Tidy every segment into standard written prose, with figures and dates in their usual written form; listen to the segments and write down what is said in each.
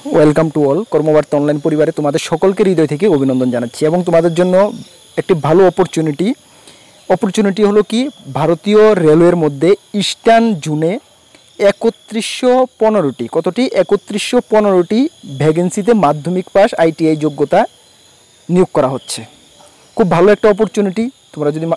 Welcome to all কর্মবার্তা online পরিবারে তোমাদের সকলকে হৃদয় থেকে অভিনন্দন জানাচ্ছি এবং তোমাদের জন্য একটি ভালো অপরচুনিটি হলো কি ভারতীয় রেলওয়ের মধ্যে ইস্টার্ন জোনে 3115টি ভ্যাকেন্সিতে মাধ্যমিক পাস আইটিআই যোগ্যতা নিয়োগ করা হচ্ছে। খুব ভালো একটা অপরচুনিটি।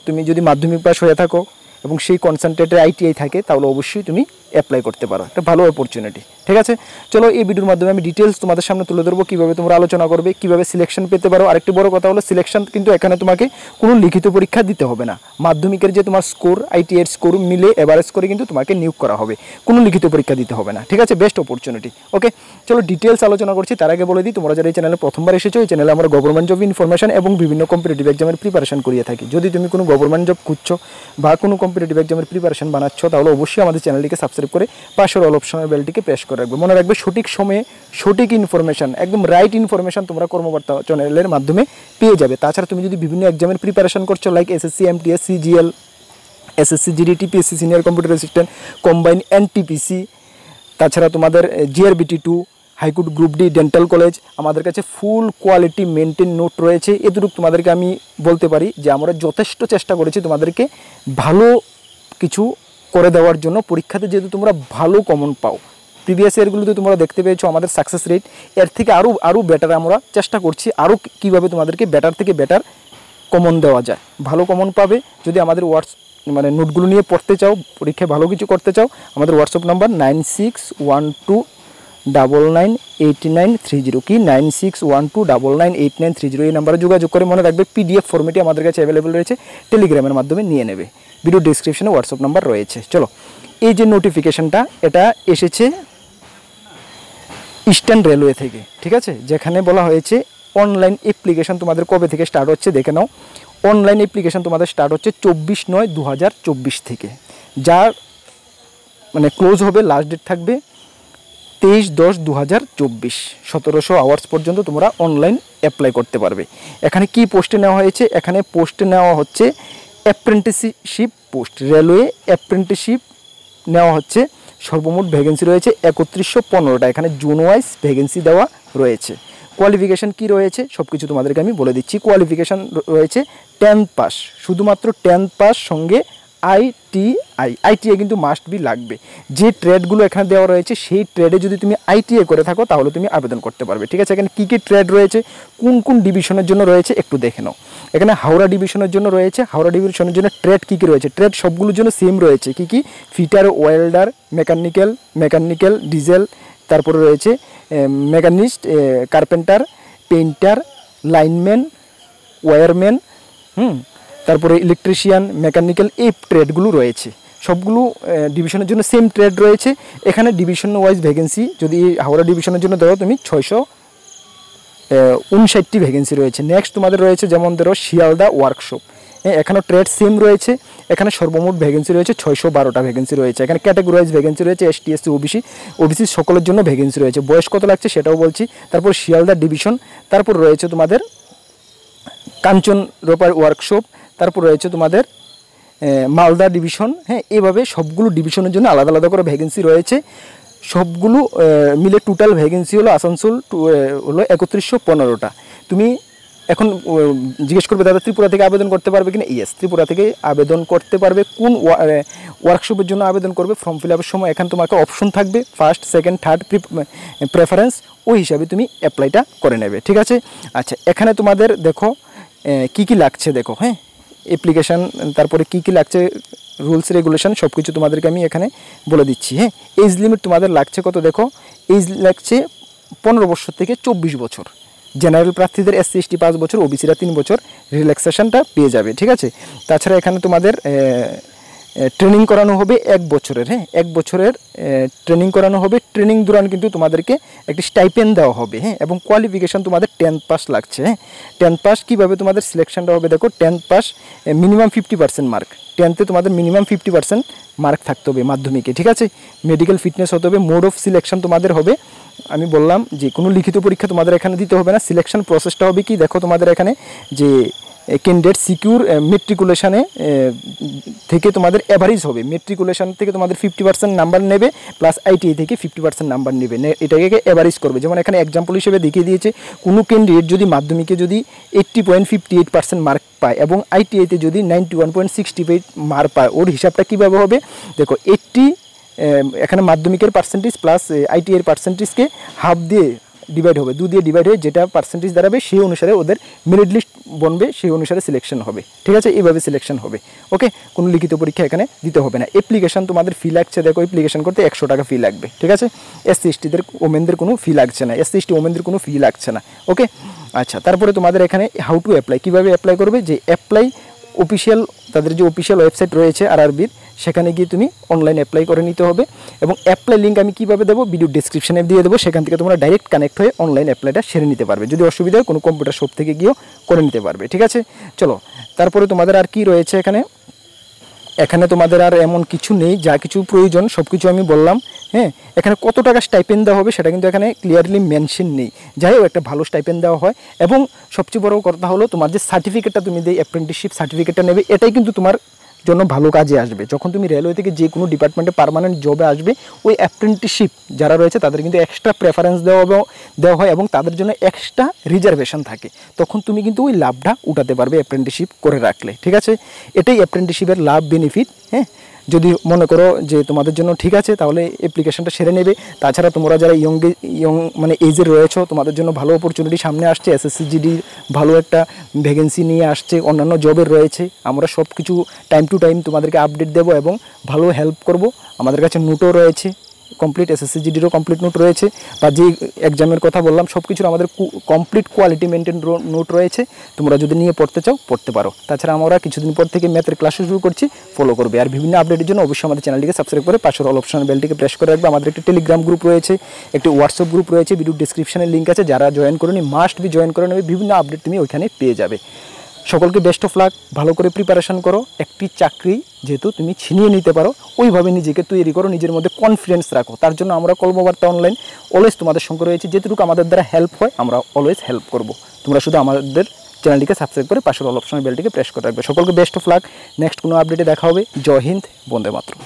তুমি যদি মাধ্যমিক পাস হয়ে থাকো এবং সেই কনসেন্ট্রেটের আইটিআই থাকে তাহলে অবশ্যই তুমি অ্যাপ্লাই করতে পারো। একটা ভালো অপরচুনিটি। ঠিক আছে, চলো এই ভিডিওর মাধ্যমে আমি ডিটেলস তোমাদের সামনে তুলে ধরবো, কীভাবে তোমরা আলোচনা করবে, কীভাবে সিলেকশন পেতে পারো। আরেকটি বড় কথা হলো সিলেকশন কিন্তু এখানে তোমাকে কোনো লিখিত পরীক্ষা দিতে হবে না। মাধ্যমিকের যে তোমার স্কোর, আইটিআইয়ের স্কোর মিলে এভারেজ করে কিন্তু তোমাকে নিয়োগ করা হবে, কোনো লিখিত পরীক্ষা দিতে হবে না। ঠিক আছে, বেস্ট অপরচুনিটি। ওকে, চলো ডিটেলস আলোচনা করছি। তার আগে বলে দিই, তোমরা যারা এই চ্যানেলে প্রথমবার এসেছো, এই চ্যানেলে আমরা গভর্নমেন্ট জব ইনফরমেশন এবং বিভিন্ন কম্পিটিটিভ এক্সামের প্রিপারেশন করিয়ে থাকি। যদি তুমি কোনো গভর্নমেন্ট জব খুঁজছো বা কোনো কম্পিটিটিভ এক্সামের প্রিপারেশন বানাচ্ছ তাহলে অবশ্যই আমাদের চ্যানেলটিকে সাবস্ক্রাইব করে পাশের অল অপশনের বেলটিকে প্রেস করে রাখবে। মনে রাখবে সঠিক সময়ে সঠিক ইনফরমেশন, একদম রাইট ইনফরমেশন তোমরা কর্মবার্তা চ্যানেলের মাধ্যমে পেয়ে যাবে। তাছাড়া তুমি যদি বিভিন্ন এক্সামের প্রিপারেশন করছো like SSC, MTS, CGL, SSC GD, TPSC, senior computer assistant, combine, NTPC, তাছাড়া তোমাদের জিআরবিটি2, high court, group D, dental college, আমাদের কাছে ফুল কোয়ালিটি মেনটেন নোট রয়েছে। এতটুকু তোমাদেরকে আমি বলতে পারি যে আমরা যথেষ্ট চেষ্টা করেছি তোমাদেরকে ভালো কিছু করে দেওয়ার জন্য। পরীক্ষাতে যেহেতু তোমরা ভালো কমন পাও, প্রিভিয়াস ইয়ারগুলোতে তোমরা দেখতে পেয়েছো আমাদের সাকসেস রেট, এর থেকে আরও বেটার আমরা চেষ্টা করছি, আরও কীভাবে তোমাদেরকে বেটার থেকে বেটার কমন দেওয়া যায়। ভালো কমন পাবে যদি আমাদের নোটগুলো নিয়ে পড়তে চাও, পরীক্ষায় ভালো কিছু করতে চাও। আমাদের হোয়াটসঅ্যাপ নাম্বার 9612998930 কি 9612998930, এই নাম্বারে যোগাযোগ করে মনে রাখবে পিডিএফ ফরম্যাটে আমাদের কাছে অ্যাভেলেবেল রয়েছে, টেলিগ্রামের মাধ্যমে নিয়ে নেবে। ভিডিও ডিসক্রিপশনে হোয়াটসঅ্যাপ নাম্বার রয়েছে। চলো, এই যে নোটিফিকেশনটা এটা এসেছে ইস্টার্ন রেলওয়ে থেকে। ঠিক আছে, যেখানে বলা হয়েছে অনলাইন অ্যাপ্লিকেশন তোমাদের কবে থেকে স্টার্ট হচ্ছে দেখে নাও। অনলাইন অ্যাপ্লিকেশন তোমাদের স্টার্ট হচ্ছে 24/9/2024 থেকে, যার ক্লোজ হবে, লাস্ট ডেট থাকবে 23/10/2024। 1700 আওয়ার্স পর্যন্ত তোমরা অনলাইন অ্যাপ্লাই করতে পারবে। এখানে কি পোস্টে নেওয়া হয়েছে? এখানে পোস্টে নেওয়া হচ্ছে অ্যাপ্রেন্টিসশিপ পোস্ট, রেলওয়ে অ্যাপ্রেন্টিসশিপ নেওয়া হচ্ছে। সর্বমোট ভ্যাকেন্সি রয়েছে 3115টা। এখানে জোন ওয়াইজ ভ্যাকেন্সি দেওয়া রয়েছে। কোয়ালিফিকেশান কি রয়েছে সব কিছু তোমাদেরকে আমি বলে দিচ্ছি। কোয়ালিফিকেশান রয়েছে 10th পাস, শুধুমাত্র 10th পাস, সঙ্গে আইটিআই কিন্তু মাস্ট বি লাগবে। যে ট্রেডগুলো এখানে দেওয়া রয়েছে সেই ট্রেডে যদি তুমি আইটিআই করে থাকো তাহলে তুমি আবেদন করতে পারবে। ঠিক আছে, এখানে কী কী ট্রেড রয়েছে, কোন কোন ডিভিশনের জন্য রয়েছে একটু দেখে নাও। এখানে হাওড়া ডিভিশনের জন্য রয়েছে, হাওড়া ডিভিশনের জন্য ট্রেড কী কী রয়েছে, ট্রেড সবগুলোর জন্য সেম রয়েছে। কী কী? ফিটার, ওয়েল্ডার, মেকানিক্যাল, ডিজেল, তারপরে রয়েছে machinist, carpenter, painter, lineman, wireman, তারপরে ইলেকট্রিশিয়ান, মেকানিক্যাল, এই ট্রেডগুলো রয়েছে। সবগুলো ডিভিশনের জন্য সেম ট্রেড রয়েছে। এখানে ডিভিশন ওয়াইজ ভ্যাকেন্সি যদি হাওড়া ডিভিশনের জন্য ধরো তুমি 659টি ভ্যাকেন্সি রয়েছে। নেক্সট তোমাদের রয়েছে যেমন ধরো শিয়ালদা ওয়ার্কশপ, এখানে ট্রেড সেম রয়েছে। এখানে সর্বমোট ভ্যাকেন্সি রয়েছে 612টা ভ্যাকেন্সি রয়েছে। এখানে ক্যাটাগরি ওয়াইজ ভ্যাকেন্সি রয়েছে এসটি, এসসি, ওবিসি সকলের জন্য ভ্যাকেন্সি রয়েছে। বয়স কত লাগছে সেটাও বলছি। তারপর শিয়ালদা ডিভিশন, তারপর রয়েছে তোমাদের কাঞ্চন রোপার ওয়ার্কশপ, তারপর রয়েছে তোমাদের মালদা ডিভিশন। এভাবে সবগুলো ডিভিশনের জন্য আলাদা আলাদা করে ভ্যাকেন্সি রয়েছে। সবগুলো মিলে টোটাল ভ্যাকেন্সি হলো আসানসোল হলো 3115টা। তুমি এখন জিজ্ঞেস করবে দাদা ত্রিপুরা থেকে আবেদন করতে পারবে কিনা? ইয়েস, ত্রিপুরা থেকে আবেদন করতে পারবে। কোন ওয়ার্কশপের জন্য আবেদন করবে ফর্ম ফিল আপের সময় এখানে তোমাকে অপশন থাকবে, ফার্স্ট, সেকেন্ড, থার্ড প্রেফারেন্স, ওই হিসাবে তুমি অ্যাপ্লাইটা করে নেবে। ঠিক আছে, আচ্ছা এখানে তোমাদের দেখো কি কি লাগছে দেখো। অ্যাপ্লিকেশান, তারপরে কি কি লাগছে, রুলস রেগুলেশন সব কিছু তোমাদেরকে আমি এখানে বলে দিচ্ছি। এজ লিমিট তোমাদের লাগছে কত দেখো, এজ লাগছে 15 বছর থেকে 24 বছর। জেনারেল প্রার্থীদের এসসি এসটি 5 বছর, ওবিসিরা 3 বছর রিল্যাক্সেশনটা পেয়ে যাবে। ঠিক আছে, তাছাড়া এখানে তোমাদের ট্রেনিং করানো হবে 1 বছরের। 1 বছরের ট্রেনিং করানো হবে। ট্রেনিং দৌরান কিন্তু তোমাদেরকে একটি স্টাইপেন্ড দেওয়া হবে। এবং কোয়ালিফিকেশান তোমাদের 10th পাস লাগছে। 10th পাস কীভাবে তোমাদের সিলেকশনটা হবে দেখো, 10th pass minimum 50% mark, 10th তোমাদের মিনিমাম 50% মার্ক থাকতে হবে মাধ্যমিকে। ঠিক আছে, মেডিকেল ফিটনেস হতে হবে। মোড অফ সিলেকশন তোমাদের হবে, আমি বললাম যে কোনো লিখিত পরীক্ষা তোমাদের এখানে দিতে হবে না। সিলেকশন প্রসেসটা হবে কি দেখো, তোমাদের এখানে যে ক্যান্ডিডেট সিকিউর মেট্রিকুলেশনে থেকে তোমাদের অ্যাভারেজ হবে, মেট্রিকুলেশন থেকে তোমাদের 50% নাম্বার নেবে প্লাস আইটিআই থেকে 50% নাম্বার নেবে, এটাকে অ্যাভারেজ করবে। যেমন এখানে এক্সাম্পল হিসেবে দেখিয়ে দিয়েছে, কোনো ক্যান্ডিডেট যদি মাধ্যমিকে যদি 80.58% মার্ক পায় এবং আইটিআইতে যদি 91.68 মার্ক পায়, ওর হিসাবটা কীভাবে হবে দেখো, 80 এখানে মাধ্যমিকের পার্সেন্টেজ প্লাস আইটিআই এর পার্সেন্টেজকে হাফ দিয়ে ডিভাইড হবে, 2 দিয়ে ডিভাইড হয়ে যেটা পার্সেন্টেজ দাঁড়াবে সেই অনুসারে ওদের মেরিট লিস্ট বনবে, সেই অনুসারে সিলেকশন হবে। ঠিক আছে, এইভাবে সিলেকশন হবে। ওকে, কোনো লিখিত পরীক্ষা এখানে দিতে হবে না। অ্যাপ্লিকেশন তোমাদের ফি লাগছে, দেখো অ্যাপ্লিকেশন করতে 100 টাকা ফি লাগবে। ঠিক আছে, এসসি এসটিদের ওমেনদের কোনো ফি লাগছে না, এসসি এসটি ওমেনদের কোনো ফি লাগছে না। ওকে, আচ্ছা, তারপরে তোমাদের এখানে হাউ টু অ্যাপ্লাই, কীভাবে অ্যাপ্লাই করবে, যে অ্যাপ্লাই অফিসিয়াল, তাদের যে অফিসিয়াল ওয়েবসাইট রয়েছে আরআরবির, সেখানে গিয়ে তুমি অনলাইন অ্যাপ্লাই করে নিতে হবে। এবং অ্যাপ্লাই লিঙ্ক আমি কীভাবে দেবো, ভিডিও ডিসক্রিপশনে দিয়ে দেবো, সেখান থেকে তোমরা ডাইরেক্ট কানেক্ট হয়ে অনলাইন অ্যাপ্লাইটা সেরে নিতে পারবে। যদি অসুবিধা হয় কোনো কম্পিউটার শপ থেকে গিয়েও করে নিতে পারবে। ঠিক আছে, চলো তারপরে তোমাদের আর কি রয়েছে এখানে তোমাদের আর এমন কিছু নেই, যা কিছু প্রয়োজন সব কিছু আমি বললাম। হ্যাঁ, এখানে কত টাকা স্টাইপেন্ড দেওয়া হবে সেটা কিন্তু এখানে ক্লিয়ারলি মেনশন নেই। যাই হোক, একটা ভালো স্টাইপেন্ড দেওয়া হয়। এবং সবচেয়ে বড় কথা হলো, তোমার যে সার্টিফিকেটটা তুমি যে অ্যাপ্রেন্টিসশিপ সার্টিফিকেটটা নেবে, এটাই কিন্তু তোমার জন্য ভালো কাজে আসবে। যখন তুমি রেলওয়ে থেকে যে কোনো ডিপার্টমেন্টে পার্মানেন্ট জবে আসবে, ওই অ্যাপ্রেন্টিসশিপ যারা রয়েছে তাদের কিন্তু এক্সট্রা প্রেফারেন্স দেওয়া হয় এবং তাদের জন্য এক্সট্রা রিজার্ভেশন থাকে। তখন তুমি কিন্তু ওই লাভটা উঠাতে পারবে অ্যাপ্রেন্টিসশিপ করে রাখলে। ঠিক আছে, এটাই অ্যাপ্রেন্টিসশিপের লাভ বেনিফিট। হ্যাঁ, যদি মনে করো যে তোমাদের জন্য ঠিক আছে, তাহলে অ্যাপ্লিকেশনটা সেরে নেবে। তাছাড়া তোমরা যারা ইয়ং মানে এজের রয়েছো, তোমাদের জন্য ভালো অপরচুনিটি সামনে আসছে। এসএসসিজিডির ভালো একটা ভ্যাকেন্সি নিয়ে আসছে, অন্যান্য জবের রয়েছে। আমরা সব কিছু টাইম টু টাইম তোমাদেরকে আপডেট দেবো এবং ভালো হেল্প করব। আমাদের কাছে নোটও রয়েছে কমপ্লিট, এসএসসিজিডিরও কমপ্লিট নোট রয়েছে, বা যে এক্সামের কথা বললাম সব কিছুর আমাদের কমপ্লিট কোয়ালিটি মেনটেন নোট রয়েছে। তোমরা যদি নিয়ে পড়তে চাও পড়তে পারো। তাছাড়া আমরা কিছুদিন পর থেকে ম্যাথের ক্লাস শুরু করছি, ফলো করবে। আর বিভিন্ন আপডেটের জন্য অবশ্যই আমাদের চ্যানেলটিকে সাবস্ক্রাইব করে পাশের অল অপশন বেলটিকে প্রেস করে রাখবে। আমাদের একটি টেলিগ্রাম গ্রুপ রয়েছে, একটি হোয়াটসঅ্যাপ গ্রুপ রয়েছে, ভিডিও ডিসক্রিপশনে লিঙ্ক আছে, যারা জয়েন করে নি মাস্ট বি জয়েন করে নেবে। বিভিন্ন আপডেট তুমি ওইখানে পেয়ে যাবে। সকলকে বেস্ট অফ লাক, ভালো করে প্রিপারেশন করো। একটি চাকরি যেহেতু তুমি ছিনিয়ে নিতে পারো, ওইভাবে নিজেকে তৈরি করো, নিজের মধ্যে কনফিডেন্স রাখো। তার জন্য আমরা কর্মবার্তা অনলাইন অলওয়েজ তোমাদের সঙ্গে রয়েছে। যেটুকু আমাদের দ্বারা হেল্প হয় আমরা অলওয়েজ হেল্প করব। তোমরা শুধু আমাদের চ্যানেলটিকে সাবস্ক্রাইব করে পাশের অল অপশন বেলটিকে প্রেস করে রাখবে। সকলকে বেস্ট অফ লাক, নেক্সট কোনো আপডেটে দেখা হবে। জয় হিন্দ, বন্দে মাতরম।